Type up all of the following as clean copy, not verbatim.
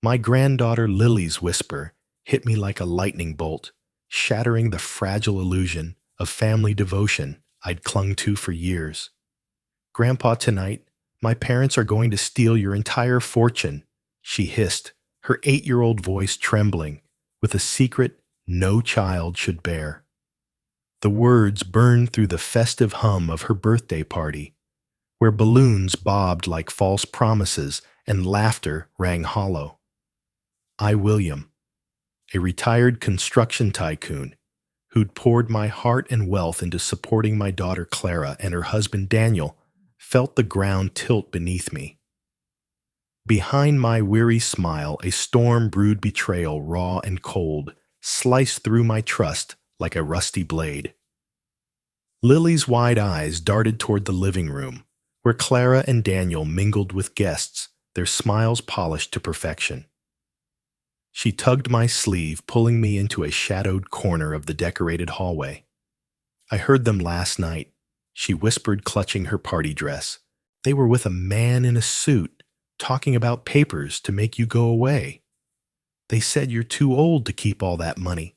My granddaughter Lily's whisper hit me like a lightning bolt, shattering the fragile illusion of family devotion I'd clung to for years. Grandpa, tonight, my parents are going to steal your entire fortune, she hissed, her 8-year-old voice trembling with a secret no child should bear. The words burned through the festive hum of her birthday party, where balloons bobbed like false promises and laughter rang hollow. I, William, a retired construction tycoon who'd poured my heart and wealth into supporting my daughter Clara and her husband Daniel, felt the ground tilt beneath me. Behind my weary smile, a storm brewed betrayal, raw and cold, sliced through my trust like a rusty blade. Lily's wide eyes darted toward the living room, where Clara and Daniel mingled with guests, their smiles polished to perfection. She tugged my sleeve, pulling me into a shadowed corner of the decorated hallway. I heard them last night, she whispered, clutching her party dress. They were with a man in a suit, talking about papers to make you go away. They said you're too old to keep all that money.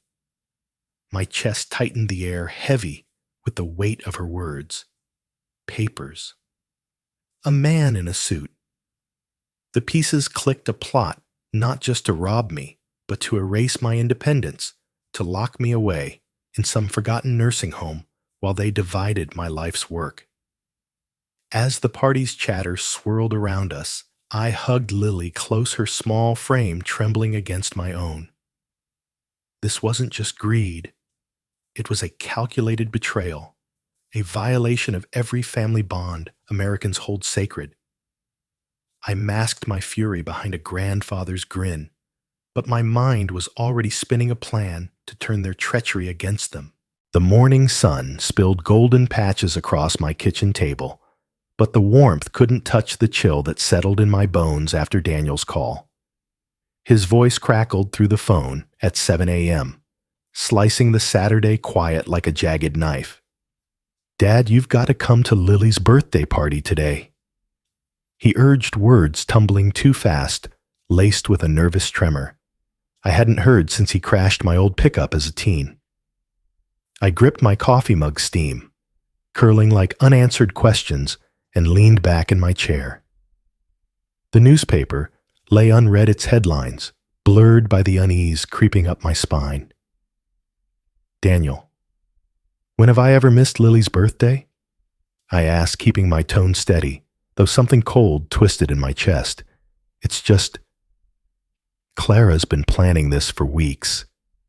My chest tightened, the air heavy with the weight of her words. Papers. A man in a suit. The pieces clicked, a plot, not just to rob me, but to erase my independence, to lock me away in some forgotten nursing home while they divided my life's work. As the party's chatter swirled around us, I hugged Lily close, her small frame trembling against my own. This wasn't just greed. It was a calculated betrayal, a violation of every family bond Americans hold sacred. I masked my fury behind a grandfather's grin, but my mind was already spinning a plan to turn their treachery against them. The morning sun spilled golden patches across my kitchen table, but the warmth couldn't touch the chill that settled in my bones after Daniel's call. His voice crackled through the phone at 7 a.m., slicing the Saturday quiet like a jagged knife. "Dad, you've got to come to Lily's birthday party today." He urged, words tumbling too fast, laced with a nervous tremor I hadn't heard since he crashed my old pickup as a teen. I gripped my coffee mug steam, curling like unanswered questions, and leaned back in my chair. The newspaper lay unread, its headlines blurred by the unease creeping up my spine. "Daniel, when have I ever missed Lily's birthday?" I asked, keeping my tone steady, though something cold twisted in my chest. "It's just... Clara's been planning this for weeks,"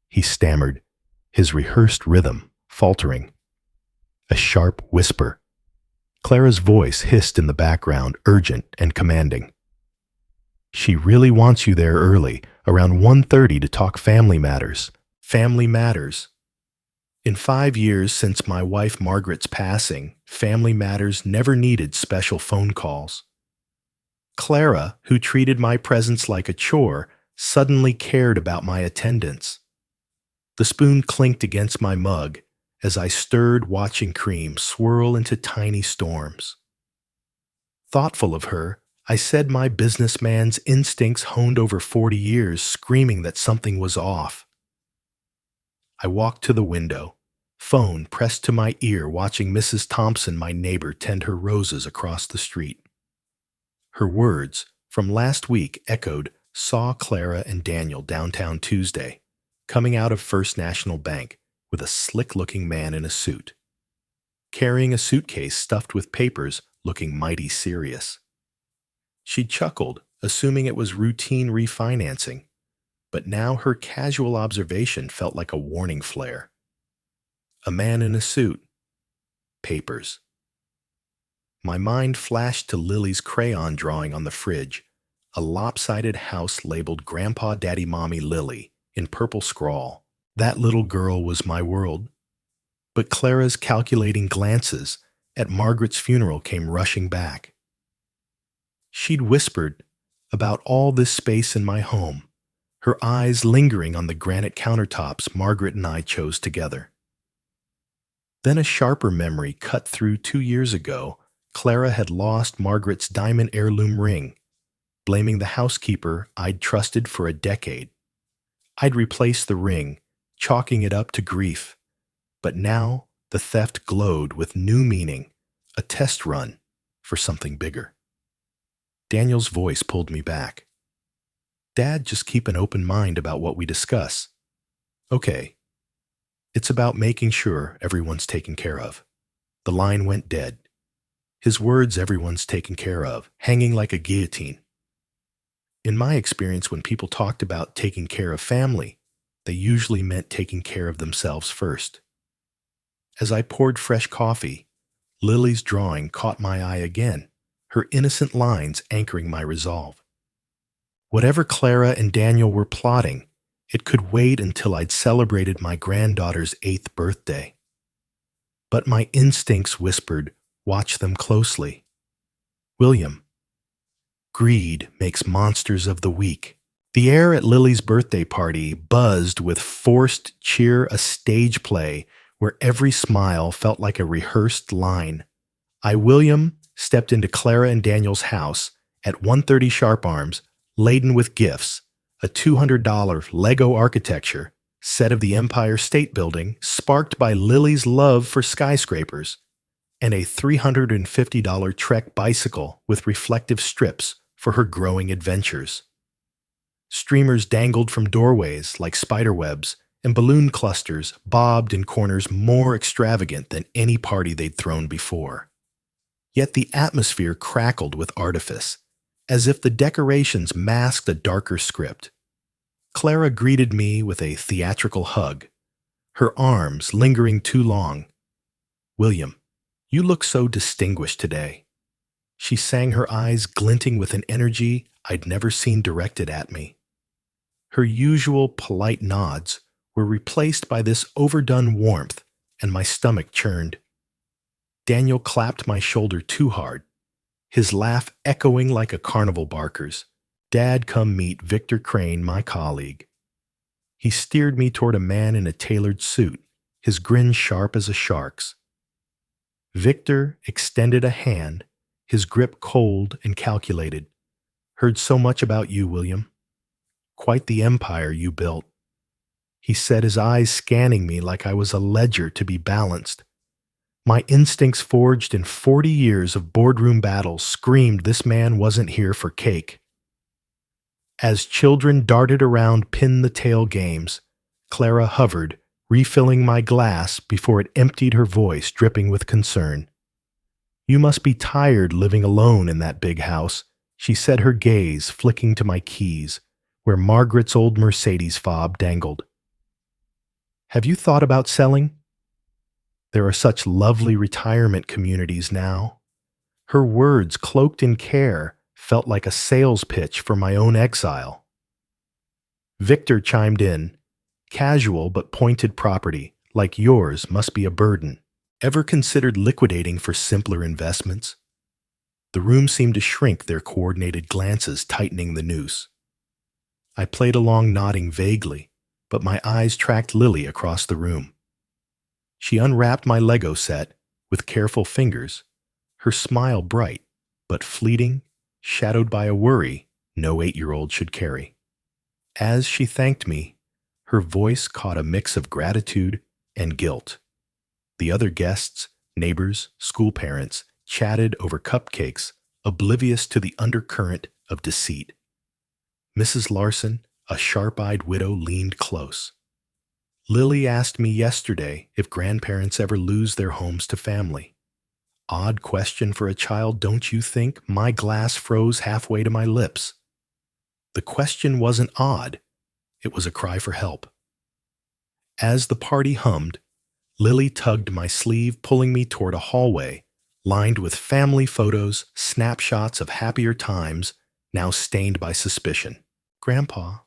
he stammered, his rehearsed rhythm faltering. A sharp whisper. Clara's voice hissed in the background, urgent and commanding. "She really wants you there early, around 1:30, to talk family matters." Family matters. In 5 years since my wife Margaret's passing, family matters never needed special phone calls. Clara, who treated my presence like a chore, suddenly cared about my attendance. The spoon clinked against my mug as I stirred, watching cream swirl into tiny storms. Thoughtful of her, I said my businessman's instincts honed over 40 years, screaming that something was off. I walked to the window, phone pressed to my ear, watching Mrs. Thompson, my neighbor, tend her roses across the street. Her words from last week echoed, "Saw Clara and Daniel downtown Tuesday, coming out of First National Bank with a slick-looking man in a suit, carrying a suitcase stuffed with papers, looking mighty serious." She chuckled, assuming it was routine refinancing, but now her casual observation felt like a warning flare. A man in a suit. Papers. My mind flashed to Lily's crayon drawing on the fridge, a lopsided house labeled Grandpa, Daddy, Mommy, Lily, in purple scrawl. That little girl was my world. But Clara's calculating glances at Margaret's funeral came rushing back. She'd whispered about all this space in my home, her eyes lingering on the granite countertops Margaret and I chose together. Then a sharper memory cut through. 2 years ago, Clara had lost Margaret's diamond heirloom ring, blaming the housekeeper I'd trusted for a decade. I'd replaced the ring, chalking it up to grief. But now the theft glowed with new meaning, a test run for something bigger. Daniel's voice pulled me back. Dad, just keep an open mind about what we discuss. Okay. It's about making sure everyone's taken care of. The line went dead. His words, everyone's taken care of, hanging like a guillotine. In my experience, when people talked about taking care of family, they usually meant taking care of themselves first. As I poured fresh coffee, Lily's drawing caught my eye again, her innocent lines anchoring my resolve. Whatever Clara and Daniel were plotting, it could wait until I'd celebrated my granddaughter's 8th birthday. But my instincts whispered, watch them closely. William, greed makes monsters of the weak. The air at Lily's birthday party buzzed with forced cheer, a stage play where every smile felt like a rehearsed line. William, stepped into Clara and Daniel's house at 1:30 sharp arms, laden with gifts, a $200 Lego architecture set of the Empire State Building sparked by Lily's love for skyscrapers, and a $350 Trek bicycle with reflective strips for her growing adventures. Streamers dangled from doorways like spiderwebs, and balloon clusters bobbed in corners more extravagant than any party they'd thrown before. Yet the atmosphere crackled with artifice, as if the decorations masked a darker script. Clara greeted me with a theatrical hug, her arms lingering too long. William, you look so distinguished today. She sang, her eyes glinting with an energy I'd never seen directed at me. Her usual polite nods were replaced by this overdone warmth, and my stomach churned. Daniel clapped my shoulder too hard, his laugh echoing like a carnival barker's. Dad, come meet Victor Crane, my colleague. He steered me toward a man in a tailored suit, his grin sharp as a shark's. Victor extended a hand, his grip cold and calculated. Heard so much about you, William. Quite the empire you built. He said, his eyes scanning me like I was a ledger to be balanced. My instincts, forged in 40 years of boardroom battles, screamed this man wasn't here for cake. As children darted around pin-the-tail games, Clara hovered, refilling my glass before it emptied, her voice dripping with concern. You must be tired living alone in that big house, she said, her gaze flicking to my keys, where Margaret's old Mercedes fob dangled. Have you thought about selling? There are such lovely retirement communities now. Her words, cloaked in care, felt like a sales pitch for my own exile. Victor chimed in, casual but pointed property, like yours, must be a burden. Ever considered liquidating for simpler investments? The room seemed to shrink, their coordinated glances tightening the noose. I played along, nodding vaguely, but my eyes tracked Lily across the room. She unwrapped my Lego set with careful fingers, her smile bright but fleeting, shadowed by a worry no 8-year-old should carry. As she thanked me, her voice caught a mix of gratitude and guilt. The other guests, neighbors, school parents, chatted over cupcakes, oblivious to the undercurrent of deceit. Mrs. Larson, a sharp-eyed widow, leaned close. Lily asked me yesterday if grandparents ever lose their homes to family. Odd question for a child, don't you think? My glass froze halfway to my lips. The question wasn't odd. It was a cry for help. As the party hummed, Lily tugged my sleeve, pulling me toward a hallway lined with family photos, snapshots of happier times, now stained by suspicion. Grandpa,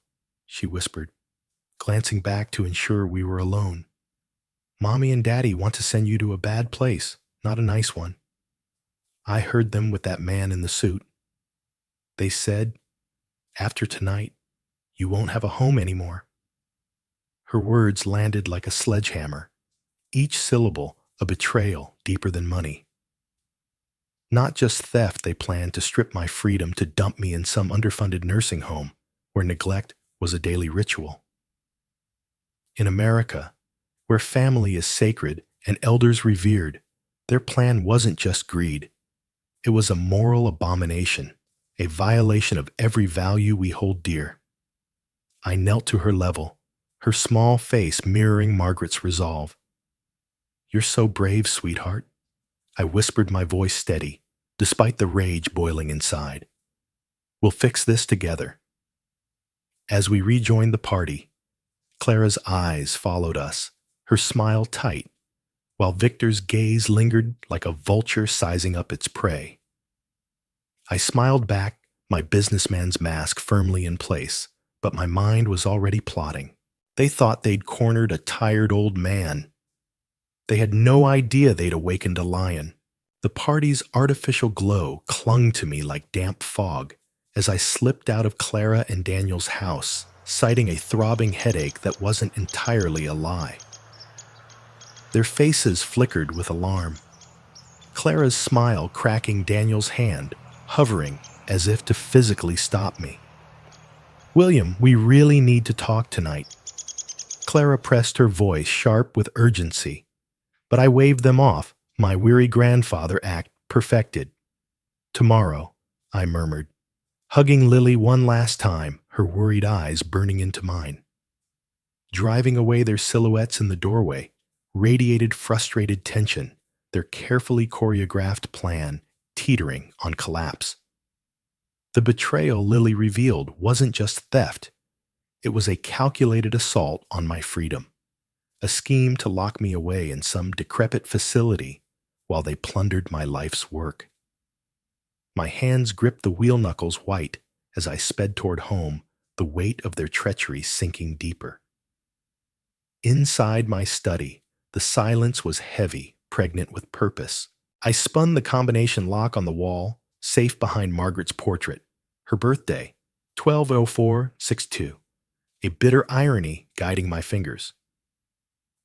she whispered, glancing back to ensure we were alone. Mommy and Daddy want to send you to a bad place, not a nice one. I heard them with that man in the suit. They said, after tonight, you won't have a home anymore. Her words landed like a sledgehammer, each syllable a betrayal deeper than money. Not just theft, they planned to strip my freedom to dump me in some underfunded nursing home where neglect was a daily ritual. In America, where family is sacred and elders revered, their plan wasn't just greed. It was a moral abomination, a violation of every value we hold dear. I knelt to her level, her small face mirroring Margaret's resolve. "You're so brave, sweetheart," I whispered, my voice steady, despite the rage boiling inside. "We'll fix this together." As we rejoined the party, Clara's eyes followed us, her smile tight, while Victor's gaze lingered like a vulture sizing up its prey. I smiled back, my businessman's mask firmly in place, but my mind was already plotting. They thought they'd cornered a tired old man. They had no idea they'd awakened a lion. The party's artificial glow clung to me like damp fog as I slipped out of Clara and Daniel's house, citing a throbbing headache that wasn't entirely a lie. Their faces flickered with alarm. Clara's smile cracking Daniel's hand, hovering as if to physically stop me. "William, we really need to talk tonight." Clara pressed her voice sharp with urgency, but I waved them off, my weary grandfather act perfected. "Tomorrow," I murmured, hugging Lily one last time, her worried eyes burning into mine. Driving away their silhouettes in the doorway radiated frustrated tension, their carefully choreographed plan teetering on collapse. The betrayal Lily revealed wasn't just theft. It was a calculated assault on my freedom, a scheme to lock me away in some decrepit facility while they plundered my life's work. My hands gripped the wheel knuckles white as I sped toward home, the weight of their treachery sinking deeper. Inside my study, the silence was heavy, pregnant with purpose. I spun the combination lock on the wall, safe behind Margaret's portrait. Her birthday, 12/04/62. A bitter irony guiding my fingers.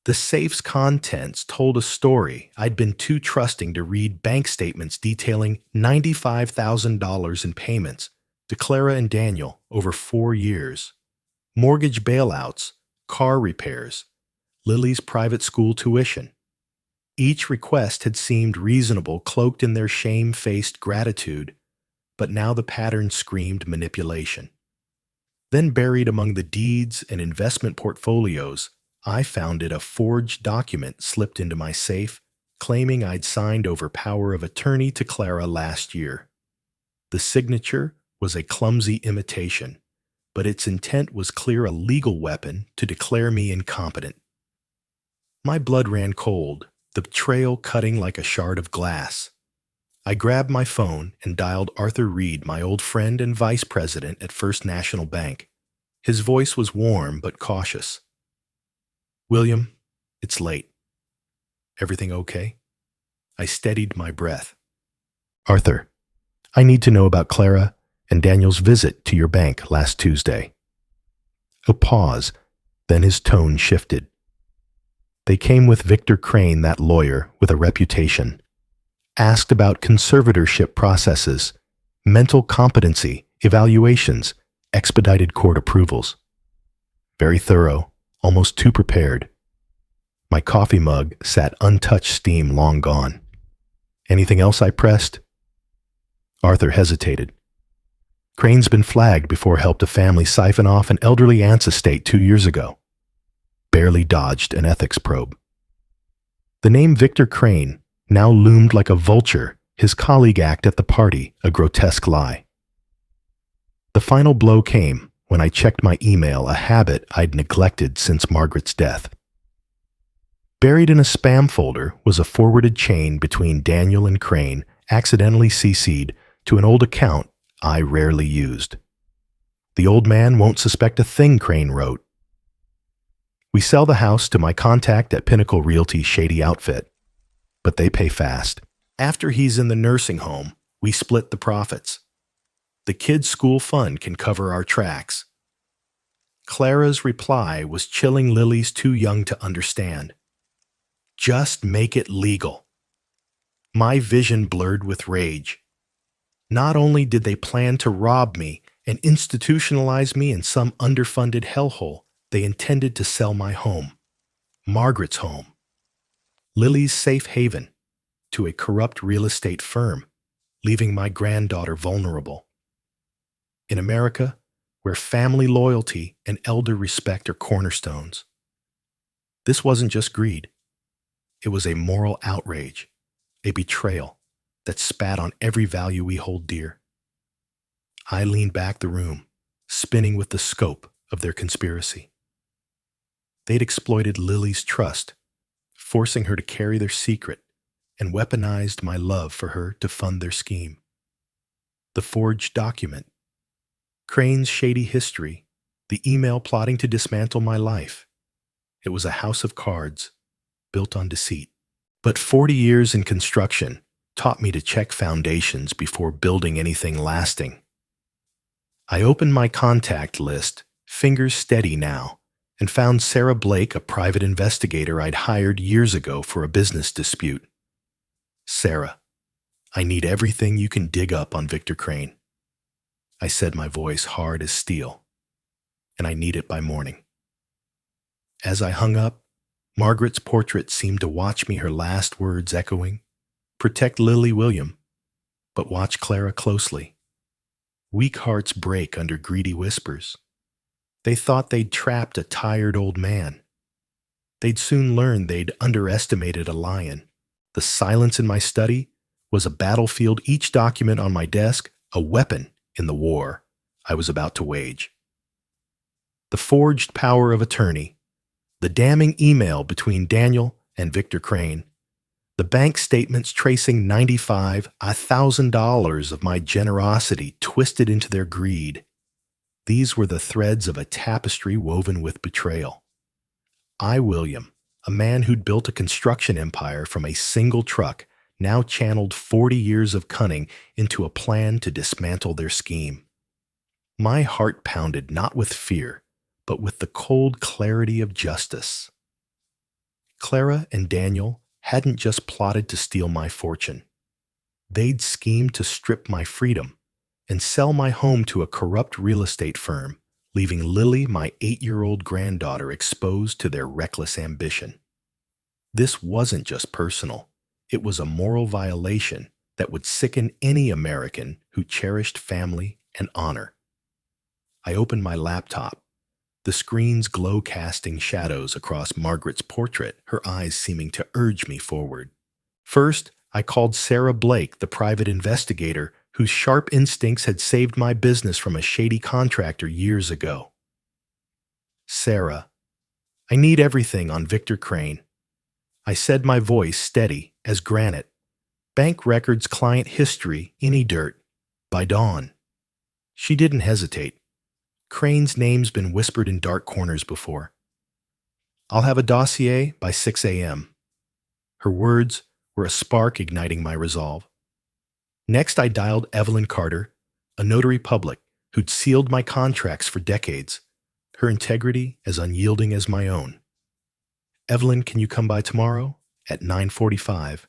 The safe's contents told a story I'd been too trusting to read bank statements detailing $95,000 in payments to Clara and Daniel over 4 years, mortgage bailouts, car repairs, Lily's private school tuition. Each request had seemed reasonable, cloaked in their shame-faced gratitude, but now the pattern screamed manipulation. Then buried among the deeds and investment portfolios, I found a forged document slipped into my safe, claiming I'd signed over power of attorney to Clara last year. The signature was a clumsy imitation, but its intent was clear, a legal weapon to declare me incompetent. My blood ran cold, the betrayal cutting like a shard of glass. I grabbed my phone and dialed Arthur Reed, my old friend and vice president at First National Bank. His voice was warm but cautious. "William, it's late. Everything okay?" I steadied my breath. "Arthur, I need to know about Clara and Daniel's visit to your bank last Tuesday." A pause, then his tone shifted. "They came with Victor Crane, that lawyer with a reputation. Asked about conservatorship processes, mental competency, evaluations, expedited court approvals. Very thorough, almost too prepared." My coffee mug sat untouched, steam long gone. "Anything else?" I pressed. Arthur hesitated. "Crane's been flagged before, helped a family siphon off an elderly aunt's estate 2 years ago. Barely dodged an ethics probe." The name Victor Crane now loomed like a vulture, his colleague act at the party a grotesque lie. The final blow came when I checked my email, a habit I'd neglected since Margaret's death. Buried in a spam folder was a forwarded chain between Daniel and Crane, accidentally CC'd to an old account I rarely used. "The old man won't suspect a thing," Crane wrote. "We sell the house to my contact at Pinnacle Realty, shady outfit, but they pay fast. After he's in the nursing home, we split the profits. The kids' school fund can cover our tracks." Clara's reply was chilling. Lily's too young to understand. "Just make it legal." My vision blurred with rage. Not only did they plan to rob me and institutionalize me in some underfunded hellhole, they intended to sell my home, Margaret's home, Lily's safe haven, to a corrupt real estate firm, leaving my granddaughter vulnerable. In America, where family loyalty and elder respect are cornerstones, this wasn't just greed. It was a moral outrage, a betrayal that spat on every value we hold dear. I leaned back the room, spinning with the scope of their conspiracy. They'd exploited Lily's trust, forcing her to carry their secret, and weaponized my love for her to fund their scheme. The forged document, Crane's shady history, the email plotting to dismantle my life. It was a house of cards, built on deceit. But 40 years in construction taught me to check foundations before building anything lasting. I opened my contact list, fingers steady now, and found Sarah Blake, a private investigator I'd hired years ago for a business dispute. Sarah, I need everything you can dig up on Victor Crane. I said, my voice hard as steel, and I need it by morning. As I hung up, Margaret's portrait seemed to watch me, her last words echoing, "Protect Lily William, but watch Clara closely." Weak hearts break under greedy whispers. They thought they'd trapped a tired old man. They'd soon learn they'd underestimated a lion. The silence in my study was a battlefield, each document on my desk a weapon in the war I was about to wage. The forged power of attorney, the damning email between Daniel and Victor Crane, the bank statements tracing $1,000 of my generosity twisted into their greed. These were the threads of a tapestry woven with betrayal. I, William, a man who'd built a construction empire from a single truck, now channeled 40 years of cunning into a plan to dismantle their scheme. My heart pounded not with fear, but with the cold clarity of justice. Clara and Daniel hadn't just plotted to steal my fortune. They'd schemed to strip my freedom and sell my home to a corrupt real estate firm, leaving Lily, my 8-year-old granddaughter, exposed to their reckless ambition. This wasn't just personal. It was a moral violation that would sicken any American who cherished family and honor. I opened my laptop, the screen's glow casting shadows across Margaret's portrait, her eyes seeming to urge me forward. First, I called Sarah Blake, the private investigator whose sharp instincts had saved my business from a shady contractor years ago. "Sarah, I need everything on Victor Crane." I said, my voice steady as granite. "Bank records, client history, any dirt, by dawn." She didn't hesitate. Crane's name's been whispered in dark corners before. "I'll have a dossier by 6 a.m. Her words were a spark igniting my resolve. Next, I dialed Evelyn Carter, a notary public who'd sealed my contracts for decades, her integrity as unyielding as my own. "Evelyn, can you come by tomorrow at 9:45?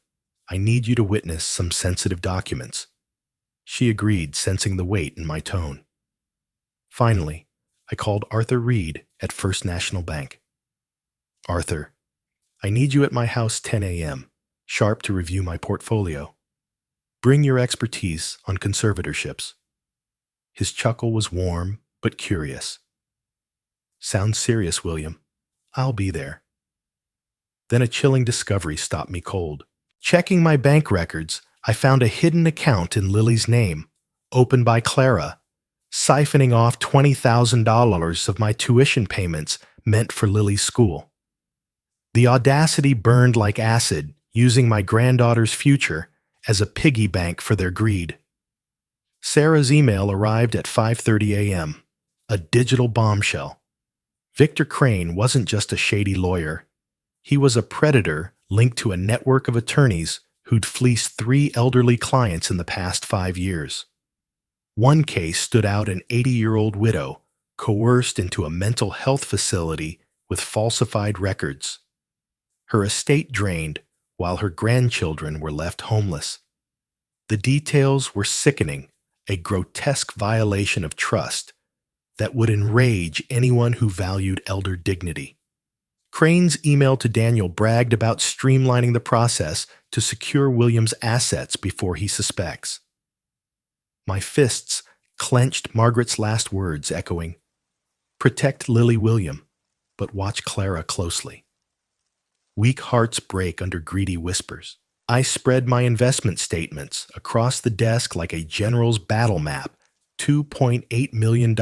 I need you to witness some sensitive documents." She agreed, sensing the weight in my tone. Finally, I called Arthur Reed at First National Bank. "Arthur, I need you at my house 10 a.m., sharp, to review my portfolio. Bring your expertise on conservatorships." His chuckle was warm but curious. "Sounds serious, William. I'll be there." Then a chilling discovery stopped me cold. Checking my bank records, I found a hidden account in Lily's name, opened by Clara, siphoning off $20,000 of my tuition payments meant for Lily's school. The audacity burned like acid, using my granddaughter's future as a piggy bank for their greed. Sarah's email arrived at 5:30 a.m., a digital bombshell. Victor Crane wasn't just a shady lawyer. He was a predator linked to a network of attorneys who'd fleeced 3 elderly clients in the past 5 years. One case stood out: an 80-year-old widow coerced into a mental health facility with falsified records. Her estate drained while her grandchildren were left homeless. The details were sickening, a grotesque violation of trust that would enrage anyone who valued elder dignity. Crane's email to Daniel bragged about streamlining the process to secure William's assets before he suspects. My fists clenched Margaret's last words, echoing, "Protect Lily William, but watch Clara closely." Weak hearts break under greedy whispers. I spread my investment statements across the desk like a general's battle map. $2.8 million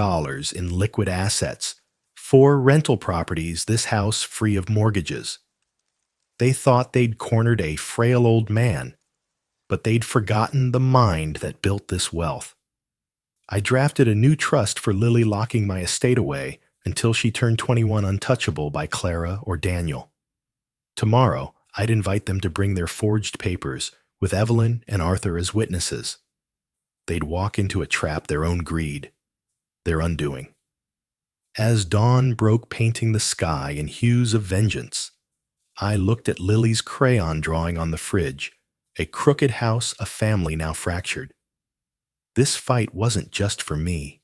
in liquid assets, 4 rental properties, this house free of mortgages. They thought they'd cornered a frail old man, but they'd forgotten the mind that built this wealth. I drafted a new trust for Lily, locking my estate away until she turned 21, untouchable by Clara or Daniel. Tomorrow, I'd invite them to bring their forged papers with Evelyn and Arthur as witnesses. They'd walk into a trap, their own greed, their undoing. As dawn broke, painting the sky in hues of vengeance, I looked at Lily's crayon drawing on the fridge, a crooked house, a family now fractured. This fight wasn't just for me.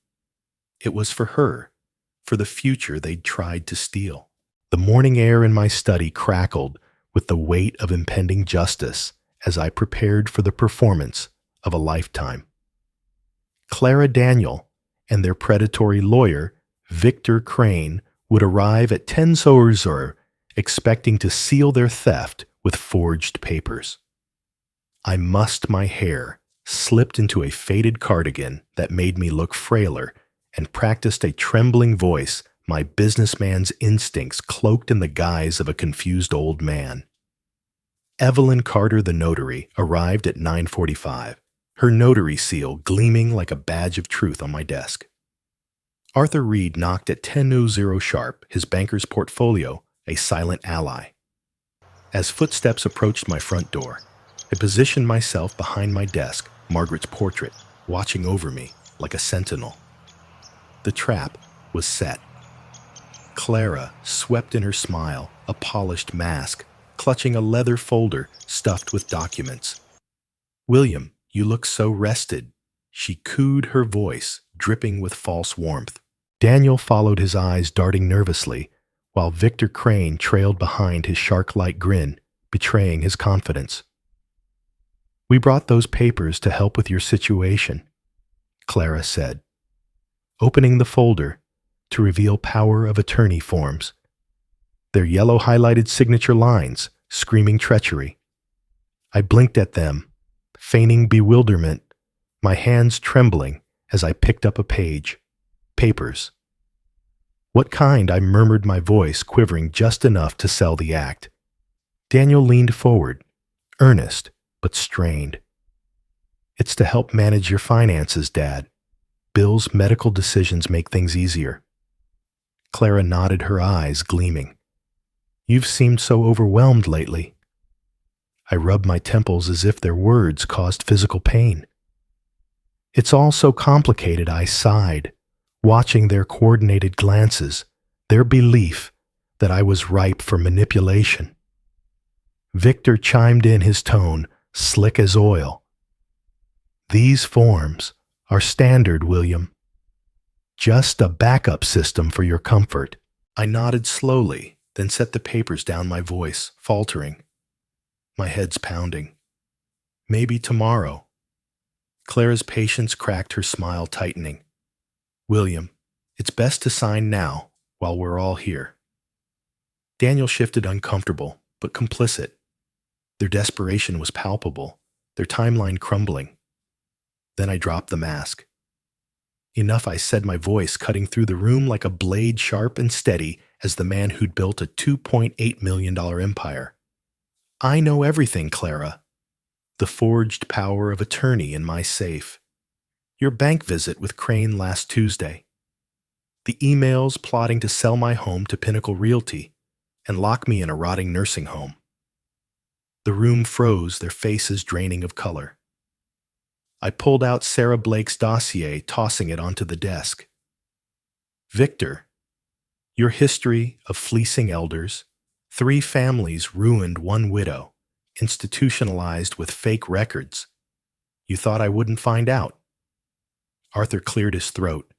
It was for her, for the future they'd tried to steal. The morning air in my study crackled with the weight of impending justice as I prepared for the performance of a lifetime. Clara Daniel and their predatory lawyer, Victor Crane, would arrive at 10 Zorzor, expecting to seal their theft with forged papers. I mussed my hair, slipped into a faded cardigan that made me look frailer, and practiced a trembling voice, my businessman's instincts cloaked in the guise of a confused old man. Evelyn Carter, the notary, arrived at 9:45. Her notary seal gleaming like a badge of truth on my desk. Arthur Reed knocked at 10:00 sharp, his banker's portfolio a silent ally. As footsteps approached my front door, I positioned myself behind my desk, Margaret's portrait, watching over me like a sentinel. The trap was set. Clara swept in her smile, a polished mask, clutching a leather folder stuffed with documents. "William, you look so rested," she cooed, her voice dripping with false warmth. Daniel followed, his eyes darting nervously, while Victor Crane trailed behind, his shark-like grin, betraying his confidence. "We brought those papers to help with your situation," Clara said, opening the folder to reveal power of attorney forms, their yellow highlighted signature lines screaming treachery. I blinked at them, feigning bewilderment, my hands trembling as I picked up a page. Papers. "What kind?" I murmured, my voice quivering just enough to sell the act. Daniel leaned forward, earnest but strained. "It's to help manage your finances, Dad. Bill's medical decisions make things easier." Clara nodded, her eyes gleaming. "You've seemed so overwhelmed lately." I rubbed my temples as if their words caused physical pain. "It's all so complicated," I sighed, watching their coordinated glances, their belief that I was ripe for manipulation. Victor chimed in, his tone slick as oil. "These forms are standard, William. Just a backup system for your comfort." I nodded slowly, then set the papers down, my voice faltering. My head's pounding. "Maybe tomorrow." Clara's patience cracked, her smile tightening. "William, it's best to sign now while we're all here." Daniel shifted, uncomfortable but complicit. Their desperation was palpable, their timeline crumbling. Then I dropped the mask. "Enough," I said, my voice cutting through the room like a blade, sharp and steady as the man who'd built a $2.8 million empire. "I know everything, Clara. The forged power of attorney in my safe. Your bank visit with Crane last Tuesday. The emails plotting to sell my home to Pinnacle Realty and lock me in a rotting nursing home." The room froze, their faces draining of color. I pulled out Sarah Blake's dossier, tossing it onto the desk. "Victor, your history of fleecing elders, 3 families ruined, 1 widow, institutionalized with fake records. You thought I wouldn't find out. Arthur cleared his throat,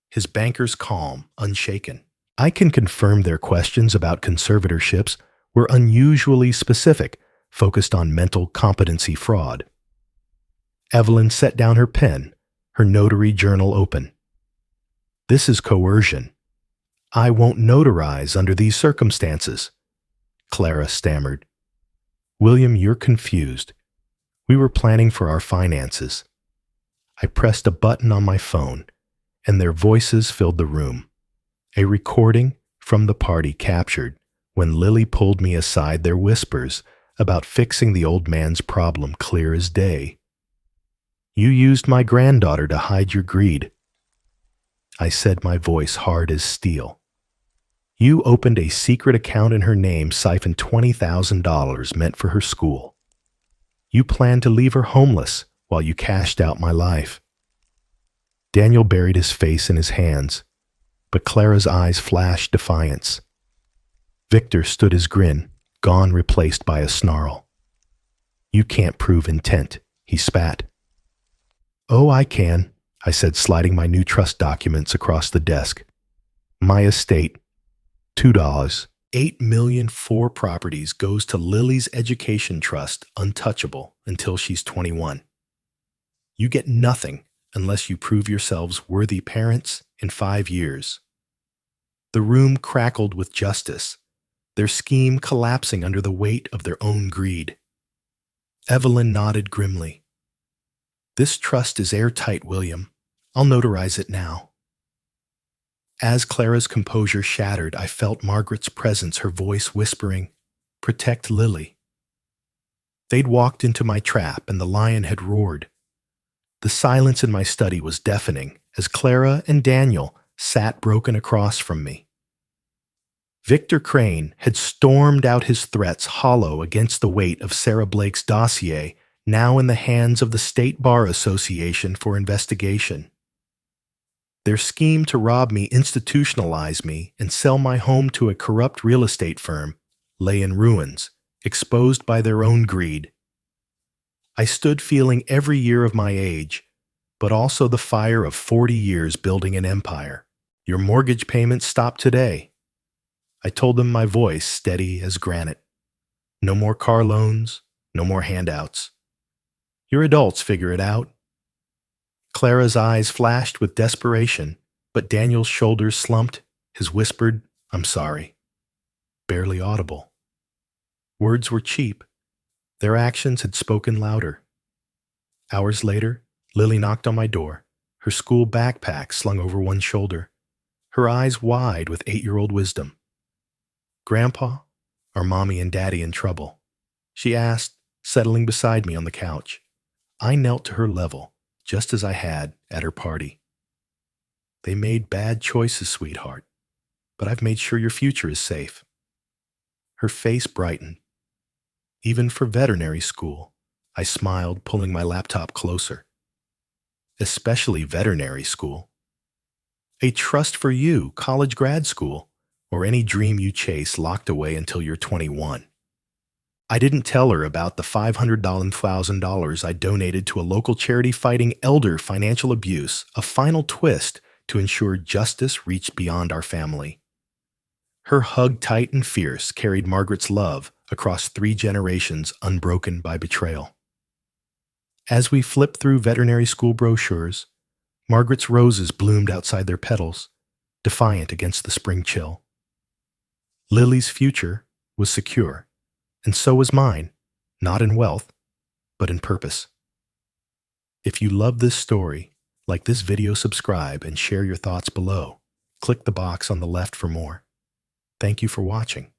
his bankers calm, unshaken. I can confirm their questions about conservatorships were unusually specific, focused on mental competency fraud. Evelyn set down her pen, her notary journal open. This is coercion. I won't notarize under these circumstances, Clara stammered. William, you're confused. We were planning for our finances. I pressed a button on my phone, and their voices filled the room. A recording from the party captured when Lily pulled me aside, their whispers about fixing the old man's problem clear as day. You used my granddaughter to hide your greed. I said, my voice hard as steel. You opened a secret account in her name, siphoned $20,000 meant for her school. You planned to leave her homeless while you cashed out my life. Daniel buried his face in his hands, but Clara's eyes flashed defiance. Victor stood his grin, gone replaced by a snarl. You can't prove intent, he spat. Oh, I can, I said, sliding my new trust documents across the desk. My estate, $2. $8 million for properties goes to Lily's education trust, untouchable until she's 21. You get nothing unless you prove yourselves worthy parents in 5 years. The room crackled with justice, their scheme collapsing under the weight of their own greed. Evelyn nodded grimly. This trust is airtight, William. I'll notarize it now. As Clara's composure shattered, I felt Margaret's presence, her voice whispering, protect Lily. They'd walked into my trap and the lion had roared. The silence in my study was deafening as Clara and Daniel sat broken across from me. Victor Crane had stormed out, his threats hollow against the weight of Sarah Blake's dossier, now in the hands of the State Bar Association for investigation. Their scheme to rob me, institutionalize me, and sell my home to a corrupt real estate firm lay in ruins, exposed by their own greed. I stood feeling every year of my age, but also the fire of 40 years building an empire. Your mortgage payments stop today. I told them, my voice steady as granite. No more car loans, no more handouts. Your adults figure it out. Clara's eyes flashed with desperation, but Daniel's shoulders slumped, his whispered, I'm sorry, barely audible. Words were cheap. Their actions had spoken louder. Hours later, Lily knocked on my door, her school backpack slung over one shoulder, her eyes wide with 8-year-old wisdom. Grandpa, are Mommy and Daddy in trouble? She asked, settling beside me on the couch. I knelt to her level, just as I had at her party. They made bad choices, sweetheart, but I've made sure your future is safe. Her face brightened. Even for veterinary school, I smiled, pulling my laptop closer. Especially veterinary school. A trust for you, college grad school, or any dream you chase locked away until you're 21. I didn't tell her about the $500,000 I donated to a local charity fighting elder financial abuse, a final twist to ensure justice reached beyond our family. Her hug, tight and fierce, carried Margaret's love across 3 generations, unbroken by betrayal. As we flipped through veterinary school brochures, Margaret's roses bloomed outside their petals, defiant against the spring chill. Lily's future was secure, and so was mine, not in wealth, but in purpose. If you love this story, like this video, subscribe, and share your thoughts below. Click the box on the left for more. Thank you for watching.